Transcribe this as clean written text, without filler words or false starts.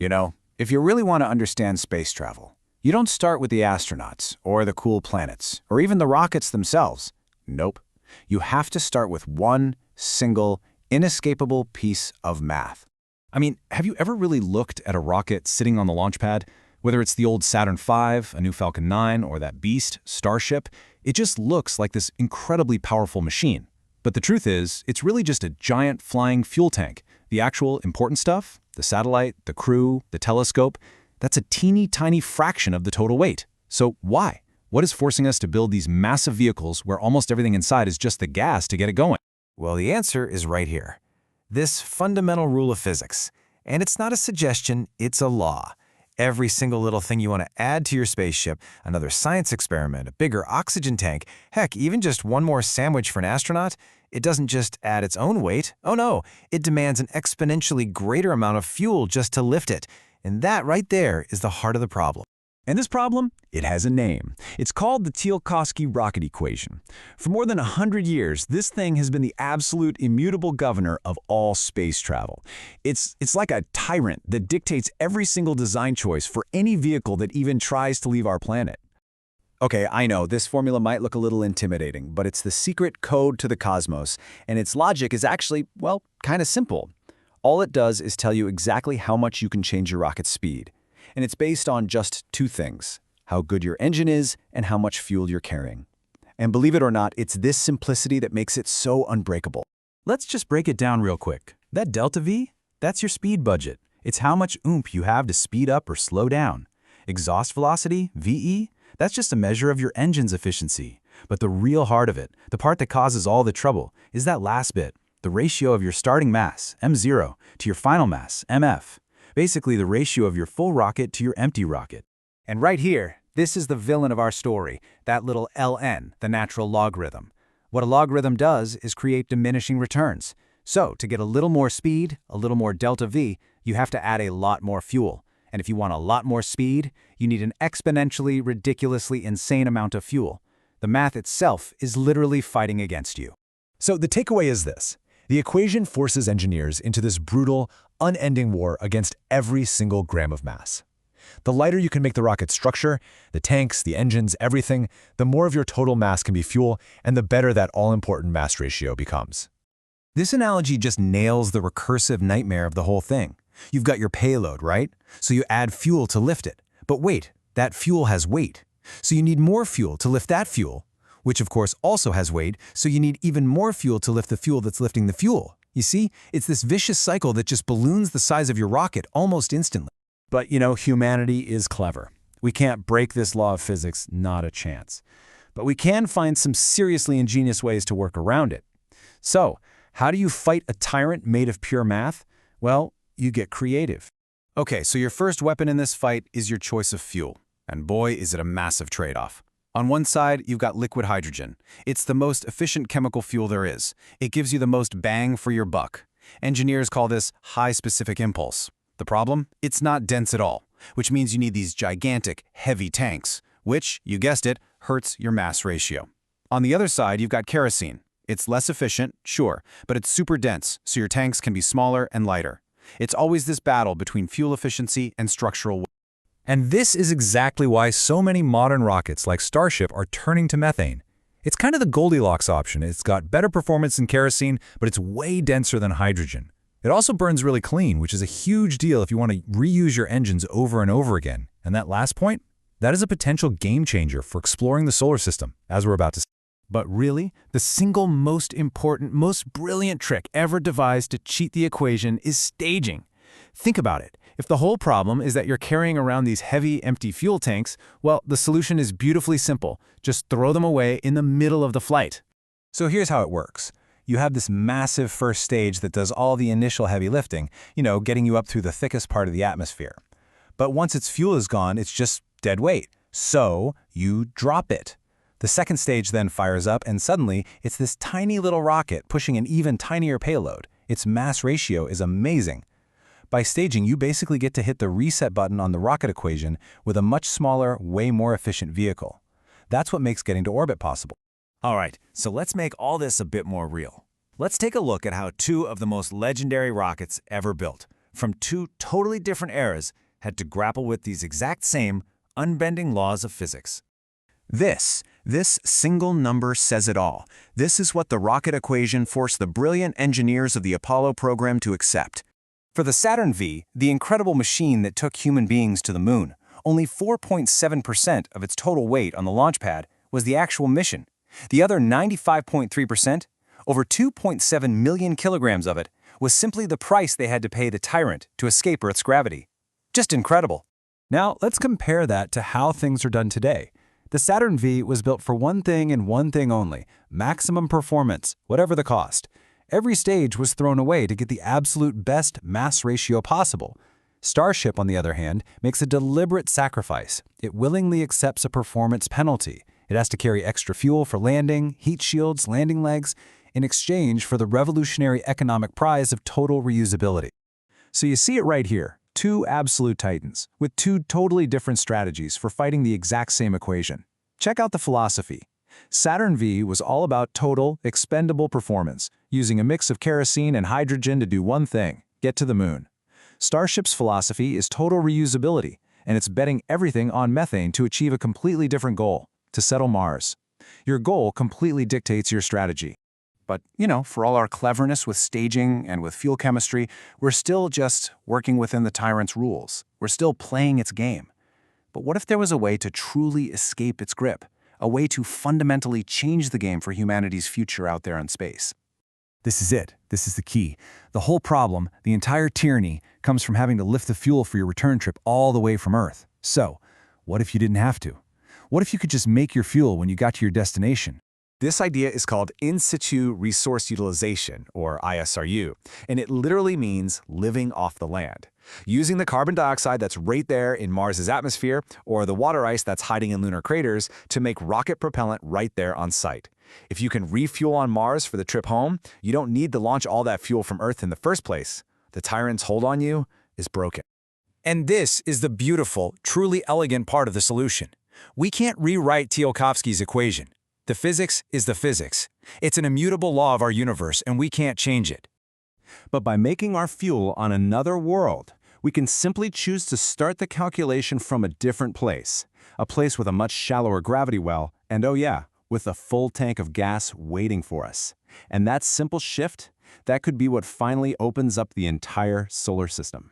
You know, if you really want to understand space travel, you don't start with the astronauts, or the cool planets, or even the rockets themselves. Nope. You have to start with one single, inescapable piece of math. I mean, have you ever really looked at a rocket sitting on the launch pad? Whether it's the old Saturn V, a new Falcon 9, or that beast, Starship, it just looks like this incredibly powerful machine. But the truth is, it's really just a giant flying fuel tank. The actual important stuff, the satellite, the crew, the telescope, that's a teeny tiny fraction of the total weight. So why? What is forcing us to build these massive vehicles where almost everything inside is just the gas to get it going? Well, the answer is right here. This fundamental rule of physics. And it's not a suggestion, it's a law. Every single little thing you want to add to your spaceship, another science experiment, a bigger oxygen tank, heck, even just one more sandwich for an astronaut, it doesn't just add its own weight. Oh no, it demands an exponentially greater amount of fuel just to lift it. And that right there is the heart of the problem. And this problem, it has a name. It's called the Tsiolkovsky rocket equation. For more than 100 years, this thing has been the absolute immutable governor of all space travel. It's like a tyrant that dictates every single design choice for any vehicle that even tries to leave our planet. Okay, I know, this formula might look a little intimidating, but it's the secret code to the cosmos, and its logic is actually, well, kind of simple. All it does is tell you exactly how much you can change your rocket's speed. And it's based on just two things: how good your engine is and how much fuel you're carrying. And believe it or not, it's this simplicity that makes it so unbreakable. Let's just break it down real quick. That delta V, that's your speed budget. It's how much oomph you have to speed up or slow down. Exhaust velocity, VE, that's just a measure of your engine's efficiency. But the real heart of it, the part that causes all the trouble, is that last bit, the ratio of your starting mass, M0, to your final mass, MF. Basically the ratio of your full rocket to your empty rocket. And right here, this is the villain of our story, that little ln, the natural logarithm. What a logarithm does is create diminishing returns. So to get a little more speed, a little more delta V, you have to add a lot more fuel. And if you want a lot more speed, you need an exponentially, ridiculously insane amount of fuel. The math itself is literally fighting against you. So the takeaway is this. The equation forces engineers into this brutal, unending war against every single gram of mass. The lighter you can make the rocket's structure, the tanks, the engines, everything, the more of your total mass can be fuel, and the better that all-important mass ratio becomes. This analogy just nails the recursive nightmare of the whole thing. You've got your payload, right? So you add fuel to lift it. But wait, that fuel has weight. So you need more fuel to lift that fuel, which of course also has weight, so you need even more fuel to lift the fuel that's lifting the fuel. You see, it's this vicious cycle that just balloons the size of your rocket almost instantly. But you know, humanity is clever. We can't break this law of physics, not a chance. But we can find some seriously ingenious ways to work around it. So, how do you fight a tyrant made of pure math? Well, you get creative. Okay, so your first weapon in this fight is your choice of fuel. And boy, is it a massive trade-off. On one side, you've got liquid hydrogen. It's the most efficient chemical fuel there is. It gives you the most bang for your buck. Engineers call this high specific impulse. The problem? It's not dense at all, which means you need these gigantic, heavy tanks, which, you guessed it, hurts your mass ratio. On the other side, you've got kerosene. It's less efficient, sure, but it's super dense, so your tanks can be smaller and lighter. It's always this battle between fuel efficiency and structural weight. And this is exactly why so many modern rockets like Starship are turning to methane. It's kind of the Goldilocks option. It's got better performance than kerosene, but it's way denser than hydrogen. It also burns really clean, which is a huge deal if you want to reuse your engines over and over again. And that last point, that is a potential game changer for exploring the solar system, as we're about to see. But really, the single most important, most brilliant trick ever devised to cheat the equation is staging. Think about it. If the whole problem is that you're carrying around these heavy, empty fuel tanks, well, the solution is beautifully simple. Just throw them away in the middle of the flight. So here's how it works. You have this massive first stage that does all the initial heavy lifting, getting you up through the thickest part of the atmosphere. But once its fuel is gone, it's just dead weight. So you drop it. The second stage then fires up, and suddenly it's this tiny little rocket pushing an even tinier payload. Its mass ratio is amazing. By staging, you basically get to hit the reset button on the rocket equation with a much smaller, way more efficient vehicle. That's what makes getting to orbit possible. All right, so let's make all this a bit more real. Let's take a look at how two of the most legendary rockets ever built. from two totally different eras had to grapple with these exact same unbending laws of physics. This single number says it all. This is what the rocket equation forced the brilliant engineers of the Apollo program to accept. For the Saturn V, the incredible machine that took human beings to the moon, only 4.7% of its total weight on the launch pad was the actual mission. The other 95.3%, over 2.7 million kilograms of it, was simply the price they had to pay the Tyrant to escape Earth's gravity. Just incredible. Now, let's compare that to how things are done today. The Saturn V was built for one thing and one thing only: maximum performance, whatever the cost. Every stage was thrown away to get the absolute best mass ratio possible. Starship, on the other hand, makes a deliberate sacrifice. It willingly accepts a performance penalty. It has to carry extra fuel for landing, heat shields, landing legs, in exchange for the revolutionary economic prize of total reusability. So you see it right here. Two absolute titans, with two totally different strategies for fighting the exact same equation. Check out the philosophy. Saturn V was all about total, expendable performance, using a mix of kerosene and hydrogen to do one thing: get to the moon. Starship's philosophy is total reusability, and it's betting everything on methane to achieve a completely different goal: to settle Mars. Your goal completely dictates your strategy. But, for all our cleverness with staging and with fuel chemistry, we're still just working within the Tyrant's rules. We're still playing its game. But what if there was a way to truly escape its grip? A way to fundamentally change the game for humanity's future out there in space? This is it. This is the key. The whole problem, the entire tyranny, comes from having to lift the fuel for your return trip all the way from Earth. So, what if you didn't have to? What if you could just make your fuel when you got to your destination? This idea is called in-situ resource utilization, or ISRU, and it literally means living off the land. Using the carbon dioxide that's right there in Mars's atmosphere, or the water ice that's hiding in lunar craters, to make rocket propellant right there on site. If you can refuel on Mars for the trip home, you don't need to launch all that fuel from Earth in the first place. The Tyrant's hold on you is broken. And this is the beautiful, truly elegant part of the solution. We can't rewrite Tsiolkovsky's equation. The physics is the physics. It's an immutable law of our universe, and we can't change it. But by making our fuel on another world, we can simply choose to start the calculation from a different place. A place with a much shallower gravity well, and oh yeah, with a full tank of gas waiting for us. And that simple shift, that could be what finally opens up the entire solar system.